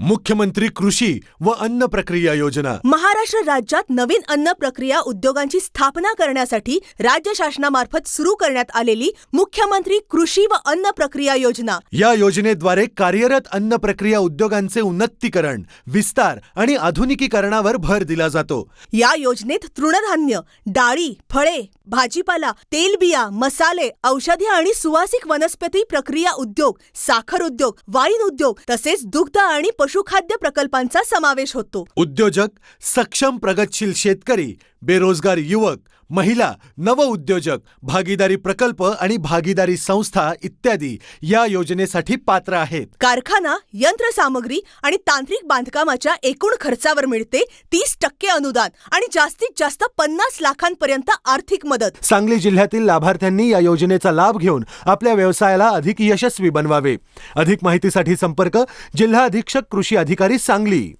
मुख्यमंत्री कृषी व अन्न प्रक्रिया योजना। महाराष्ट्र राज्यात नवीन अन्न प्रक्रिया उद्योगांची स्थापना करण्यासाठी राज्य शासनामार्फत सुरू करण्यात आलेली मुख्यमंत्री कृषी व अन्न प्रक्रिया योजना। या योजनेद्वारे कार्यरत अन्न प्रक्रिया उद्योगांचे उन्नतीकरण, विस्तार आणि आधुनिकीकरणावर भर दिला जातो। या योजनेत तृणधान्य, डाळी, फळे, भाजीपाला, तेलबिया, मसाले, औषधी आणि सुवासिक वनस्पती प्रक्रिया उद्योग, साखर उद्योग, वाईन उद्योग तसेच दुग्ध आणि पशुखाद्य प्रकल्पांचा समावेश होतो। उद्योजक, सक्षम प्रगतशील शेतकरी, बेरोजगार युवक, महिला, नवउद्योजक, भागीदारी प्रकल्प आणि भागीदारी संस्था इत्यादी या योजनेसाठी पात्र आहेत। कारखाना, यंत्रसामग्री आणि तांत्रिक बांधकामाच्या एकूण खर्चावर मिळते 30% अनुदान आणि जास्तीत जास्त 50 लाखांपर्यंत आर्थिक मदत। सांगली जिल्ह्यातील लाभार्थ्यांनी या योजनेचा लाभ घेऊन आपल्या व्यवसायाला अधिक यशस्वी बनवावे। अधिक माहितीसाठी संपर्क जिल्हा अधीक्षक कृषी अधिकारी सांगली।